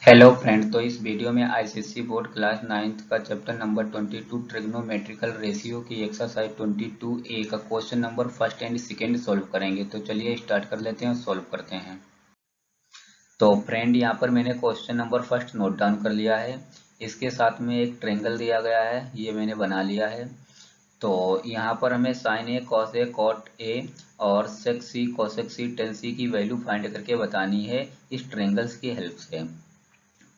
Hello friend. तो इस video में आईसीएसई बोर्ड क्लास 9th का चैप्टर नंबर 22 ट्रिग्नोमेट्रिकल रेशियो की एक्सरसाइज 22A का question number first and second solve करेंगे। तो चलिए स्टार्ट कर लेते हैं और सॉल्व करते हैं। तो फ्रेंड यहाँ पर मैंने question number first note down कर लिया है। इसके साथ में एक ट्रायंगल दिया गया है, ये मैंने बना लिया है। तो यहाँ पर हमें sine A cos A cot A और सेक सी कोसेक सी टेन सी की वैल्यू फाइंड करके बतानी है इस ट्रायंगल्स की हेल्प से।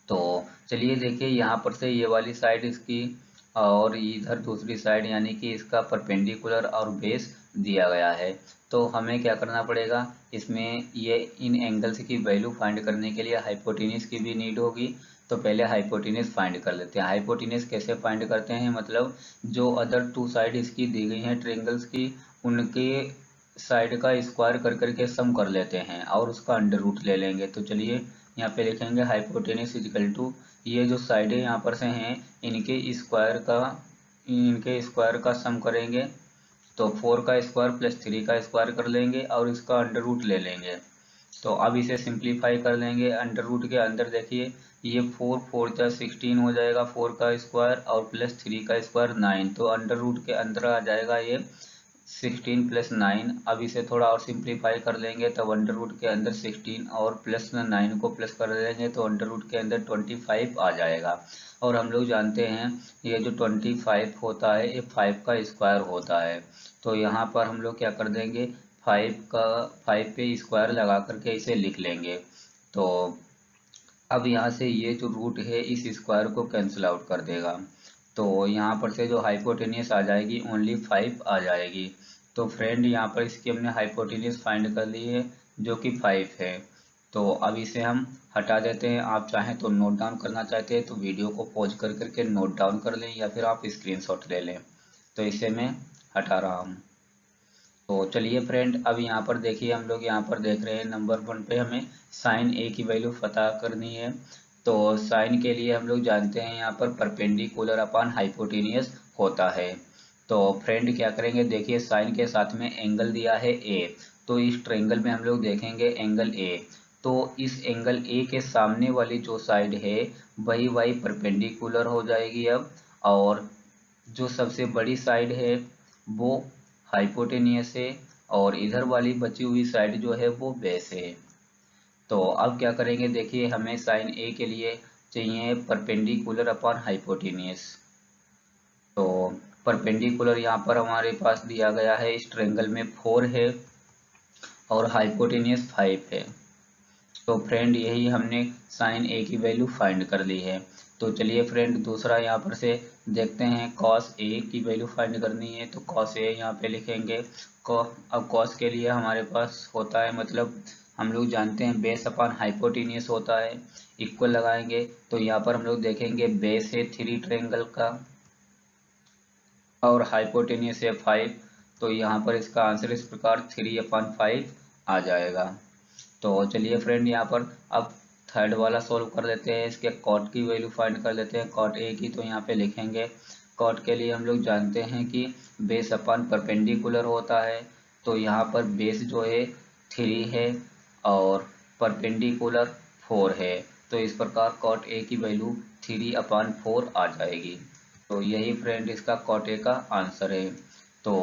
तो चलिए देखिए, यहाँ पर से ये वाली साइड इसकी और इधर दूसरी साइड यानी कि इसका परपेंडिकुलर और बेस दिया गया है। तो हमें क्या करना पड़ेगा, इसमें ये इन एंगल्स की वैल्यू फाइंड करने के लिए हाइपोटेन्यूज की भी नीड होगी। तो पहले हाइपोटेन्यूज फाइंड कर लेते हैं। हाइपोटेन्यूज कैसे फाइंड करते हैं, मतलब जो अदर टू साइड इसकी दी गई हैं ट्रायंगल्स की, उनके साइड का स्क्वायर कर करके सम कर लेते हैं और उसका अंडर रूट ले लेंगे। तो चलिए यहाँ पे लिखेंगे हाइपोटेन्यूज इजिकल टू, ये जो साइडें यहाँ पर से हैं इनके स्क्वायर का सम करेंगे। तो 4 का स्क्वायर प्लस 3 का स्क्वायर कर लेंगे और इसका अंडर रूट ले लेंगे। तो अब इसे सिंप्लीफाई कर लेंगे। अंडर रूट के अंदर देखिए, ये 4 4 जा 16 हो जाएगा, 4 का स्क्वायर और प्लस 3 का स्क्वायर 9। तो अंडर रूट के अंदर आ जाएगा ये 16 प्लस 9। अब इसे थोड़ा और सिंप्लीफाई कर लेंगे, तब अंडर रूट के अंदर 16 और प्लस 9 को प्लस कर देंगे तो अंडर रूट के अंदर 25 आ जाएगा। और हम लोग जानते हैं ये जो 25 होता है ये 5 का स्क्वायर होता है। तो यहाँ पर हम लोग क्या कर देंगे, 5 पे स्क्वायर लगा करके इसे लिख लेंगे। तो अब यहाँ से ये जो रूट है इस स्क्वायर को कैंसिल आउट कर देगा। तो यहाँ पर से जो हाइपोटेन्यूस आ जाएगी ओनली 5 आ जाएगी। तो फ्रेंड यहाँ पर इसकी हमने हाइपोटेन्यूस फाइंड कर ली है जो कि 5 है। तो अब इसे हम हटा देते हैं। आप चाहें तो नोट डाउन करना चाहते हैं तो वीडियो को पॉज कर करके नोट डाउन कर लें या फिर आप स्क्रीनशॉट ले लें। तो इसे मैं हटा रहा हूँ। तो चलिए फ्रेंड, अब यहाँ पर देखिए, हम लोग यहाँ पर देख रहे हैं नंबर 1 पे हमें साइन ए की वैल्यू पता करनी है। तो साइन के लिए हम लोग जानते हैं यहाँ पर परपेंडिकुलर अपॉन हाइपोटेनियस होता है। तो फ्रेंड क्या करेंगे, देखिए साइन के साथ में एंगल दिया है ए। तो इस ट्रायंगल में हम लोग देखेंगे एंगल ए। तो इस एंगल ए के सामने वाली जो साइड है वही परपेंडिकुलर हो जाएगी अब। और जो सबसे बड़ी साइड है वो हाइपोटेनियस है और इधर वाली बची हुई साइड जो है वो बेस है। तो अब क्या करेंगे, देखिए हमें साइन ए के लिए चाहिए परपेंडिकुलर अपॉन हाइपोटेनियस। तो परपेंडिकुलर यहाँ पर हमारे पास दिया गया है, इस ट्रायंगल में 4 है और हाइपोटेनियस 5 है। तो फ्रेंड यही हमने साइन ए की वैल्यू फाइंड कर ली है। तो चलिए फ्रेंड दूसरा यहाँ पर से देखते हैं, कॉस ए की वैल्यू फाइंड करनी है। तो कॉस ए यहाँ पे लिखेंगे। अब कॉस के लिए हमारे पास होता है, मतलब हम लोग जानते हैं बेस अपॉन हाइपोटेनियस होता है, इक्वल लगाएंगे। तो यहाँ पर हम लोग देखेंगे बेस है 3 ट्रायंगल का और हाइपोटेनियस है 5। तो यहाँ पर इसका आंसर इस प्रकार 3/5 आ जाएगा। तो चलिए फ्रेंड यहाँ पर अब थर्ड वाला सॉल्व कर लेते हैं। इसके कॉट की वैल्यू फाइंड कर लेते हैं, कॉट ए की। तो यहाँ पे लिखेंगे कॉट के लिए हम लोग जानते हैं कि बेस अपॉन परपेंडिकुलर होता है। तो यहाँ पर बेस जो है 3 है और परपेंडिकुलर 4 है। तो इस प्रकार कॉट ए की वैल्यू 3/4 आ जाएगी। तो यही फ्रेंड इसका कॉट ए का आंसर है। तो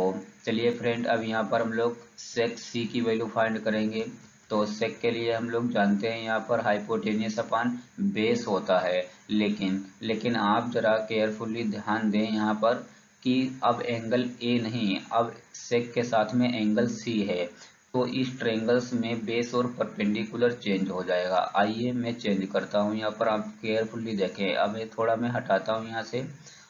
चलिए फ्रेंड अब यहाँ पर हम लोग सेक सी की वैल्यू फाइंड करेंगे। तो सेक के लिए हम लोग जानते हैं यहाँ पर हाइपोटेनियस अपॉन बेस होता है। लेकिन आप जरा केयरफुली ध्यान दें यहाँ पर कि अब एंगल ए नहीं, अब सेक के साथ में एंगल सी है। तो इस ट्रायंगल्स में बेस और परपेंडिकुलर चेंज हो जाएगा। आइए मैं चेंज करता हूँ यहाँ पर, आप केयरफुली देखें। अब ये थोड़ा मैं हटाता हूँ यहाँ से।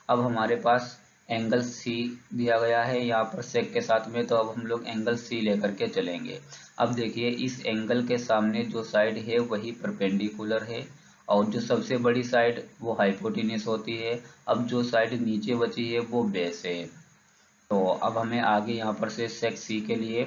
अब हमारे पास एंगल सी दिया गया है यहाँ पर सेक के साथ में, तो अब हम लोग एंगल सी लेकर के चलेंगे। अब देखिए इस एंगल के सामने जो साइड है वही परपेंडिकुलर है और जो सबसे बड़ी साइड वो हाइपोटेन्यूस होती है। अब जो साइड नीचे बची है वो बेस है। तो अब हमें आगे यहाँ पर से सेक सी के लिए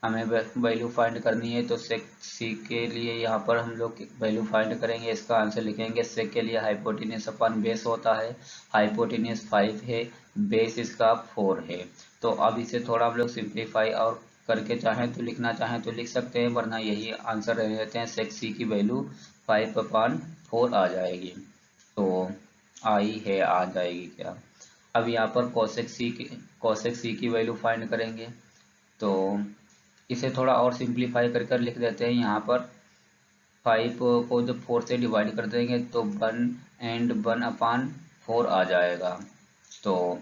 हमें वैल्यू फाइंड करनी है। तो सेक सी के लिए यहाँ पर हम लोग वैल्यू फाइंड करेंगे, इसका आंसर लिखेंगे। सेक के लिए हाइपोटेन्यूस अपॉन बेस होता है, हाइपोटेन्यूस 5 है, बेस इसका 4 है। तो अब इसे थोड़ा हम लोग सिंप्लीफाई और करके चाहें तो लिखना चाहें तो लिख सकते हैं, वरना यही आंसर रह जाते हैं। सेक सी की वैल्यू 5/4 आ जाएगी। तो आई है आ जाएगी क्या। अब यहाँ पर cosec c की वैल्यू फाइंड करेंगे। तो इसे थोड़ा और सिंप्लीफाई कर कर लिख देते हैं। यहाँ पर 5 को जब 4 से डिवाइड कर देंगे तो 1/4 आ जाएगा। तो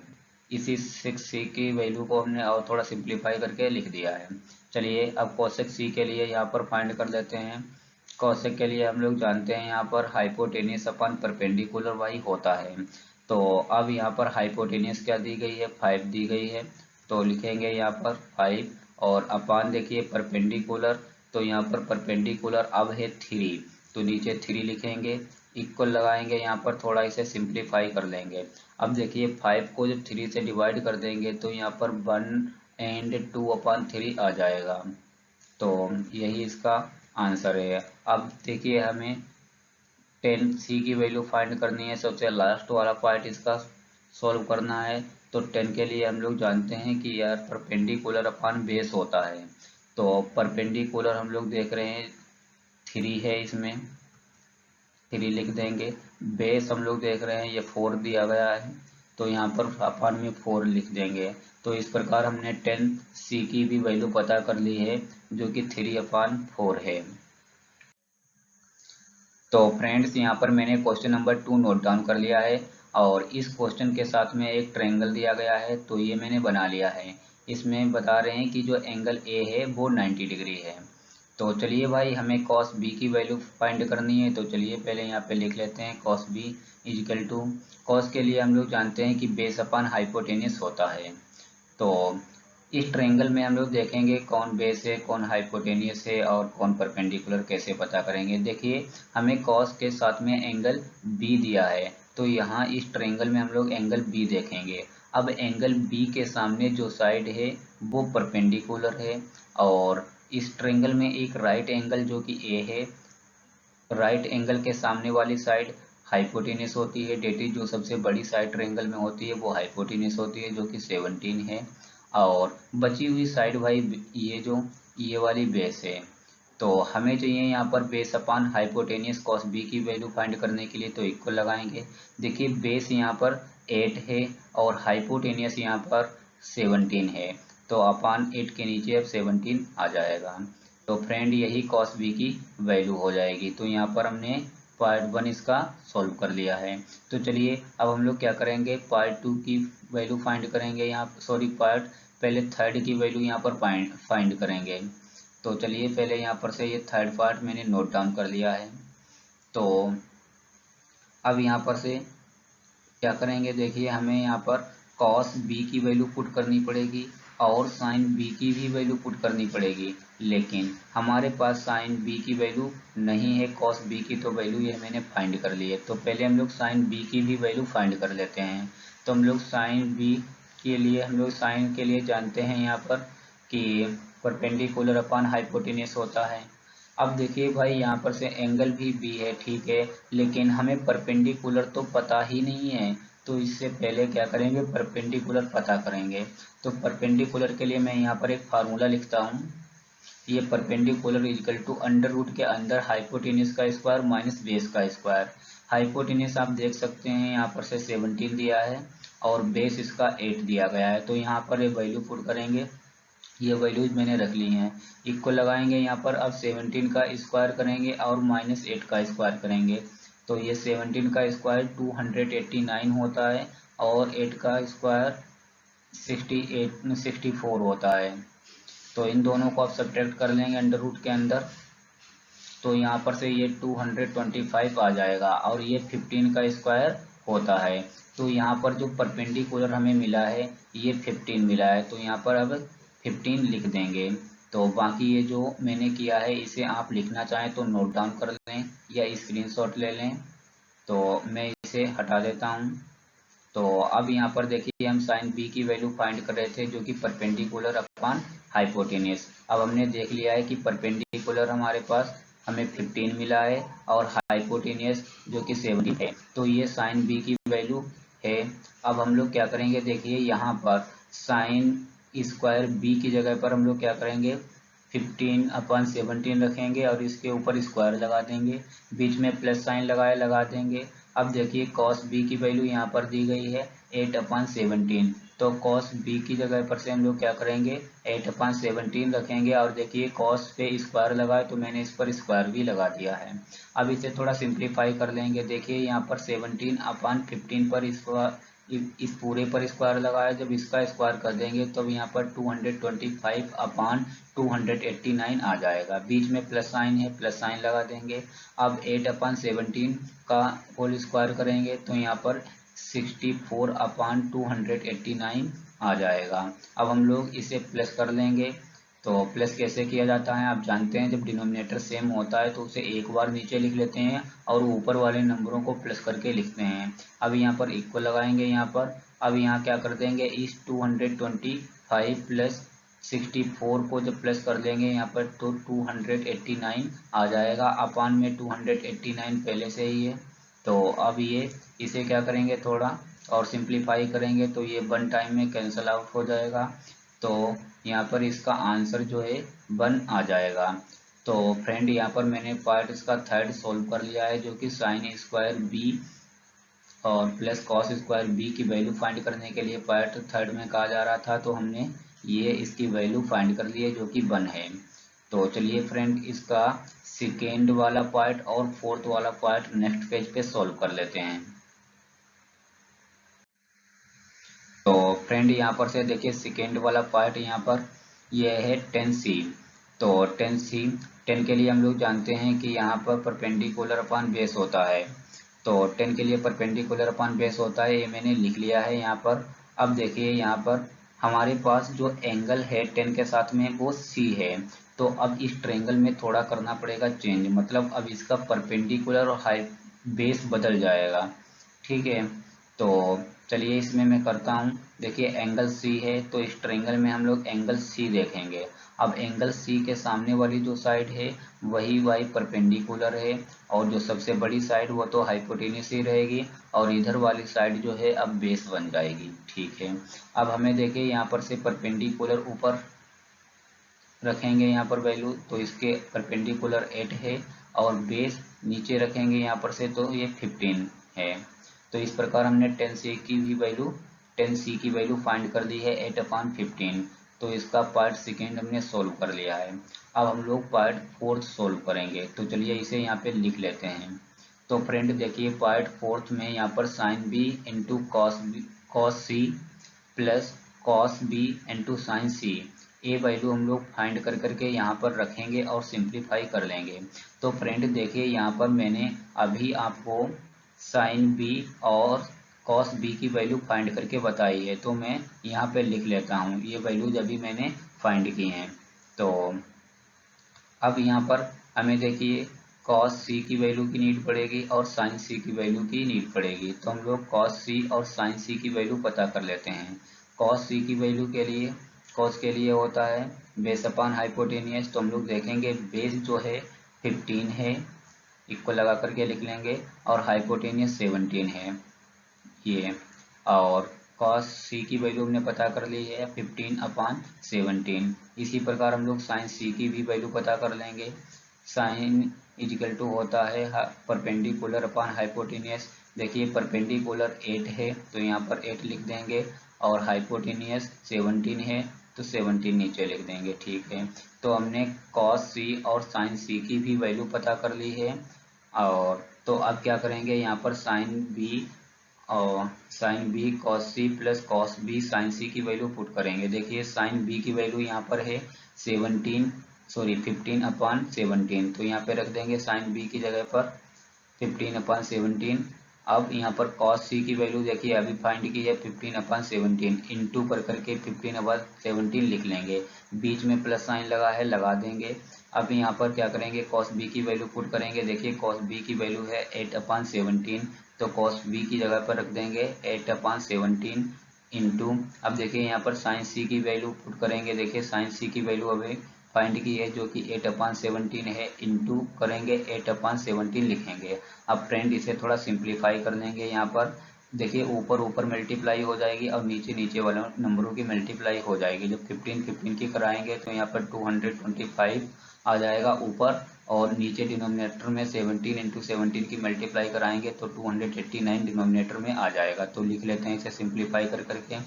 इसी 6c की वैल्यू को हमने और थोड़ा सिंप्लीफाई करके लिख दिया है। चलिए अब cosec c के लिए यहाँ पर फाइंड कर लेते हैं। cosec के लिए हम लोग जानते हैं यहाँ पर हाइपोटेनियस अपन परपेंडिकुलर वाई होता है। तो अब यहाँ पर हाइपोटेनियस क्या दी गई है, 5 दी गई है। तो लिखेंगे यहाँ पर 5 और अपान देखिए परपेंडिकुलर, तो यहाँ पर परपेंडिकुलर अब है 3, तो नीचे 3 लिखेंगे। इक्वल लगाएंगे यहाँ पर, थोड़ा इसे सिंप्लीफाई कर लेंगे। अब देखिए 5 को जब 3 से डिवाइड कर देंगे तो यहाँ पर 1/2/3 आ जाएगा। तो यही इसका आंसर है। अब देखिए हमें 10c की वैल्यू फाइंड करनी है, सबसे लास्ट वाला पार्ट इसका सॉल्व करना है। तो 10 के लिए हम लोग जानते हैं कि यार परपेंडिकुलर अपान बेस होता है। तो परपेंडिकुलर हम लोग देख रहे हैं 3 है, इसमें 3 लिख देंगे। बेस हम लोग देख रहे हैं ये 4 दिया गया है, तो यहाँ पर अपान में 4 लिख देंगे। तो इस प्रकार हमने 10c की भी वैल्यू पता कर ली है, जो कि 3/4 है। तो फ्रेंड्स यहाँ पर मैंने क्वेश्चन नंबर 2 नोट डाउन कर लिया है और इस क्वेश्चन के साथ में एक ट्रायंगल दिया गया है, तो ये मैंने बना लिया है। इसमें बता रहे हैं कि जो एंगल ए है वो 90 डिग्री है। तो चलिए भाई हमें cos b की वैल्यू फाइंड करनी है। तो चलिए पहले यहाँ पे लिख लेते हैं cos b is equal to, cos के लिए हम लोग जानते हैं कि बेस अपान हाइपोटेनियस होता है। तो इस ट्रायंगल में हम लोग देखेंगे कौन बेस है, कौन हाइपोटेनियस है और कौन परपेंडिकुलर, कैसे पता करेंगे। देखिए हमें cos के साथ में एंगल b दिया है, तो यहाँ इस ट्रायंगल में हम लोग एंगल b देखेंगे। अब एंगल b के सामने जो साइड है वो परपेंडिकुलर है, और इस ट्रायंगल में एक राइट एंगल जो कि a है, राइट एंगल के सामने वाली साइड हाइपोटेनियस होती है। डेट इज जो सबसे बड़ी साइड ट्रायंगल में होती है वो हाइपोटेनियस होती है, जो कि 17 है। और बची हुई साइड भाई ये वाली बेस है। तो हमें चाहिए यहाँ पर base upon hypotenuse cos b की वैल्यू फाइंड करने के लिए, तो इक्वल लगाएंगे। देखिए बेस यहाँ पर 8 है और हाइपोटेनियस यहाँ पर 17 है, तो अपान 8 के नीचे अब 17 आ जाएगा। तो फ्रेंड यही cos b की वैल्यू हो जाएगी। तो यहाँ पर हमने पार्ट 1 इसका सॉल्व कर लिया है। तो चलिए अब हम लोग क्या करेंगे, पार्ट 2 की वैल्यू फाइंड करेंगे। यहाँ सॉरी पहले थर्ड की वैल्यू यहाँ पर फाइंड करेंगे। तो चलिए पहले यहाँ पर से ये थर्ड पार्ट मैंने नोट डाउन कर लिया है। तो अब यहाँ पर से क्या करेंगे, देखिए हमें यहाँ पर cos b की वैल्यू पुट करनी पड़ेगी और sin b की भी वैल्यू पुट करनी पड़ेगी, लेकिन हमारे पास sin b की वैल्यू नहीं है, cos b की तो वैल्यू ये मैंने फाइंड कर ली है। तो पहले हम लोग sin b की भी वैल्यू फाइंड कर लेते हैं। तो हम लोग sin b के लिए हम लोग sin के लिए जानते हैं यहाँ पर कि परपेंडिकुलर अपान हाइपोटेनियस होता है। अब देखिए भाई यहाँ पर से एंगल भी बी है, ठीक है, लेकिन हमें परपेंडिकुलर तो पता ही नहीं है। तो इससे पहले क्या करेंगे, परपेंडिकुलर पता करेंगे। तो परपेंडिकुलर के लिए मैं यहाँ पर एक फार्मूला लिखता हूँ। ये perpendicular equal to under root के अंदर हाइपोटेनियस का स्क्वायर माइनस बेस का स्क्वायर। हाइपोटेनियस आप देख सकते हैं यहाँ पर से 17 दिया है और बेस इसका 8 दिया गया है। तो यहाँ पर ये वैल्यू पुट करेंगे, ये वैल्यूज मैंने रख ली हैं। इक्वल लगाएंगे यहाँ पर, अब 17 का स्क्वायर करेंगे और माइनस 8 का स्क्वायर करेंगे। तो ये 17 का स्क्वायर 289 होता है और 8 का स्क्वायर 64 होता है। तो इन दोनों को आप सब्ट्रैक्ट कर लेंगे अंडर रूट के अंदर, तो यहाँ पर से ये 225 आ जाएगा और ये 15 का स्क्वायर होता है। तो यहाँ पर जो परपेंडिकुलर हमें मिला है ये 15 मिला है, तो यहाँ पर अब 15 लिख देंगे। तो बाकी ये जो मैंने किया है इसे आप लिखना चाहें तो नोट डाउन कर लें या स्क्रीनशॉट ले लें। तो मैं इसे हटा देता हूँ। तो अब यहाँ पर देखिए हम साइन बी की वैल्यू फाइंड कर रहे थे, जो कि परपेंडिकुलर अपॉन हाइपोटेनियस। अब हमने देख लिया है कि परपेंडिकुलर हमारे पास हमें 15 मिला है और हाइपोटेनियस जो कि 70 है, तो ये साइन बी की वैल्यू है। अब हम लोग क्या करेंगे, देखिए यहाँ पर साइन स्क्वायर बी की जगह पर हम लोग क्या करेंगे, 15/17 रखेंगे और इसके ऊपर स्क्वायर लगा देंगे, बीच में प्लस साइन लगा देंगे। अब देखिए कॉस बी की वैल्यू यहाँ पर दी गई है 8/17, तो कॉस बी की जगह पर से हम लोग क्या करेंगे 8/17 रखेंगे और देखिए कॉस पे स्क्वायर लगा है तो मैंने इस पर स्क्वायर भी लगा दिया है। अब इसे थोड़ा सिंप्लीफाई कर लेंगे। देखिए यहाँ पर 17/15 पर इस पूरे पर स्क्वायर लगाया, जब इसका स्क्वायर कर देंगे तब यहाँ पर 225/289 आ जाएगा। बीच में प्लस साइन है, प्लस साइन लगा देंगे। अब 8/17 का होल स्क्वायर करेंगे तो यहाँ पर 64/289 आ जाएगा। अब हम लोग इसे प्लस कर लेंगे। तो प्लस कैसे किया जाता है आप जानते हैं, जब डिनोमिनेटर सेम होता है तो उसे एक बार नीचे लिख लेते हैं और ऊपर वाले नंबरों को प्लस करके लिखते हैं। अब यहाँ पर इक्वल लगाएंगे यहाँ पर। अब यहाँ क्या कर देंगे, इस 225 प्लस 64 को जब प्लस कर देंगे यहाँ पर तो 289 आ जाएगा। अपान में 289 पहले से ही है, तो अब ये इसे क्या करेंगे थोड़ा और सिंप्लीफाई करेंगे तो ये 1 टाइम में कैंसिल आउट हो जाएगा। तो यहाँ पर इसका आंसर जो है 1 आ जाएगा। तो फ्रेंड यहाँ पर मैंने पार्ट इसका थर्ड सोल्व कर लिया है, जो कि साइन स्क्वायर बी और प्लस कॉस स्क्वायर बी की वैल्यू फाइंड करने के लिए पार्ट थर्ड में कहा जा रहा था, तो हमने ये इसकी वैल्यू फाइंड कर ली है जो कि 1 है। तो चलिए फ्रेंड इसका सेकेंड वाला पार्ट और फोर्थ वाला पार्ट नेक्स्ट पेज पे सोल्व कर लेते हैं। तो फ्रेंड यहाँ पर से देखिए सेकेंड वाला पार्ट यहाँ पर यह है 10C। तो 10 के लिए हम लोग जानते हैं कि यहाँ पर परपेंडिकुलर अपॉन बेस होता है। तो 10 के लिए परपेंडिकुलर अपॉन बेस होता है, ये मैंने लिख लिया है यहाँ पर। अब देखिए यहाँ पर हमारे पास जो एंगल है 10 के साथ में वो C है। तो अब इस ट्रायंगल में थोड़ा करना पड़ेगा चेंज, मतलब अब इसका परपेंडिकुलर और हाई बेस बदल जाएगा। ठीक है, तो चलिए इसमें मैं करता हूँ। देखिए एंगल सी है तो इस ट्रायंगल में हम लोग एंगल सी देखेंगे। अब एंगल सी के सामने वाली जो साइड है वही वाई परपेंडिकुलर है, और जो सबसे बड़ी साइड वो तो हाइपोटेन्यूस ही रहेगी, और इधर वाली साइड जो है अब बेस बन जाएगी। ठीक है, अब हमें देखिए यहाँ पर से परपेंडिकुलर ऊपर रखेंगे यहाँ पर वैल्यू, तो इसके परपेंडिकुलर 8 है, और बेस नीचे रखेंगे यहाँ पर से तो ये 15 है। तो इस प्रकार हमने 10C की वैल्यू फाइंड कर ली है 8/15। तो इसका पार्ट सेकेंड हमने सोल्व कर लिया है। अब हम लोग पार्ट फोर्थ सोल्व करेंगे, तो चलिए इसे यहाँ पे लिख लेते हैं। तो फ्रेंड देखिए पार्ट फोर्थ में यहाँ पर sin B into cos C plus cos B into sin C, ये वैल्यू हम लोग फाइंड कर करके यहाँ पर रखेंगे और सिंप्लीफाई कर लेंगे। तो फ्रेंड देखिए यहाँ पर मैंने अभी आपको साइन बी और कॉस बी की वैल्यू फाइंड करके बताई है, तो मैं यहाँ पे लिख लेता हूँ ये वैल्यूज अभी मैंने फाइंड की हैं। तो अब यहाँ पर हमें देखिए कॉस सी की वैल्यू की नीड पड़ेगी और साइन सी की वैल्यू की नीड पड़ेगी, तो हम लोग कॉस सी और साइन सी की वैल्यू पता कर लेते हैं। कॉस सी की वैल्यू के लिए कॉस के लिए होता है बेस अपॉन हाइपोटेनियस, तो हम लोग देखेंगे बेस जो है 15 है, इक्वल लगा करके लिख लेंगे, और हाइपोटेनियस 17 है ये, और कॉस सी की वैल्यू हमने पता कर ली है 15/17। इसी प्रकार हम लोग साइन सी की भी वैल्यू पता कर लेंगे। साइन इजिकल टू होता है परपेंडिकुलर अपॉन हाइपोटेनियस। देखिए परपेंडिकुलर 8 है तो यहाँ पर 8 लिख देंगे, और हाइपोटेनियस 17 है तो 17 नीचे लिख देंगे। ठीक है, तो हमने कॉस सी और साइन सी की भी वैल्यू पता कर ली है। और तो अब क्या करेंगे यहाँ पर साइन बी और sin B cos C plus cos B sin C की वैल्यू पुट करेंगे। देखिए साइन बी की वैल्यू यहाँ पर है 15/17, तो यहाँ पे रख देंगे साइन बी की जगह पर 15/17। अब यहाँ पर कॉस सी की वैल्यू देखिए अभी फाइंड की है 15/17, इंटू कर करके 15/17 लिख लेंगे, बीच में प्लस साइन लगा है लगा देंगे। अब यहाँ पर क्या करेंगे कॉस बी की वैल्यू पुट करेंगे। देखिए कॉस बी की वैल्यू है 8/17, तो कॉस बी की जगह पर रख देंगे 8/17 इंटू, अब देखिए यहाँ पर साइन सी की वैल्यू पुट करेंगे। देखिए साइन सी की वैल्यू अभी फाइंड की है जो कि 8/17 है, इंटू करेंगे 8/17 लिखेंगे। अब फ्रेंड इसे थोड़ा सिंप्लीफाई कर लेंगे यहाँ पर। देखिए ऊपर ऊपर मल्टीप्लाई हो जाएगी और नीचे नीचे वाले नंबरों की मल्टीप्लाई हो जाएगी। जब 15 की कराएंगे तो यहाँ पर 225 आ जाएगा ऊपर, और नीचे डिनोमिनेटर में 17 इंटू 17 की मल्टीप्लाई कराएंगे तो 289 डिनोमिनेटर में आ जाएगा। तो लिख लेते हैं इसे सिंप्लीफाई कर करके।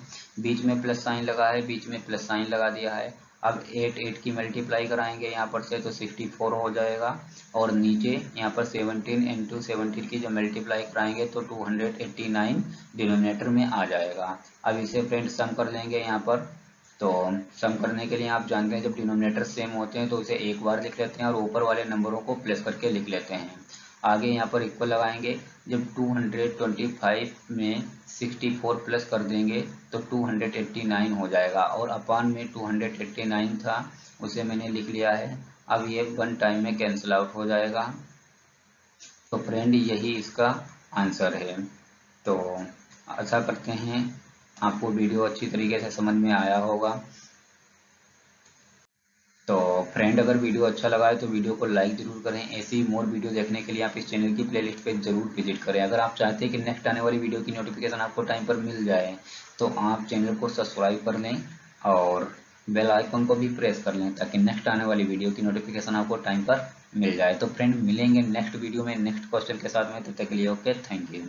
बीच में प्लस साइन लगा है, बीच में प्लस साइन लगा दिया है। अब 8 की मल्टीप्लाई कराएंगे यहाँ पर से तो 64 हो जाएगा, और नीचे यहाँ पर 17 इंटू 17 की जब मल्टीप्लाई कराएंगे तो 289 डिनोमिनेटर में आ जाएगा। अब इसे फ्रेंड सम कर लेंगे यहाँ पर। तो सम करने के लिए आप जानते हैं जब डिनोमिनेटर सेम होते हैं तो उसे एक बार लिख लेते हैं और ऊपर वाले नंबरों को प्लस करके लिख लेते हैं। आगे यहाँ पर इक्वल लगाएंगे। जब 225 में 64 प्लस कर देंगे तो 289 हो जाएगा, और अपान में 289 था उसे मैंने लिख लिया है। अब ये वन टाइम में कैंसिल आउट हो जाएगा। तो फ्रेंड यही इसका आंसर है। तो आशा करते हैं आपको वीडियो अच्छी तरीके से समझ में आया होगा। तो फ्रेंड अगर वीडियो अच्छा लगा है तो वीडियो को लाइक जरूर करें। ऐसी मोर वीडियो देखने के लिए आप इस चैनल की प्लेलिस्ट पे जरूर विजिट करें। अगर आप चाहते हैं कि नेक्स्ट आने वाली वीडियो की नोटिफिकेशन आपको टाइम पर मिल जाए तो आप चैनल को सब्सक्राइब कर लें और बेल आइकन को भी प्रेस कर लें ताकि नेक्स्ट आने वाली वीडियो की नोटिफिकेशन आपको टाइम पर मिल जाए। तो फ्रेंड मिलेंगे नेक्स्ट वीडियो में नेक्स्ट क्वेश्चन के साथ में, तब तक के लिए ओके, थैंक यू।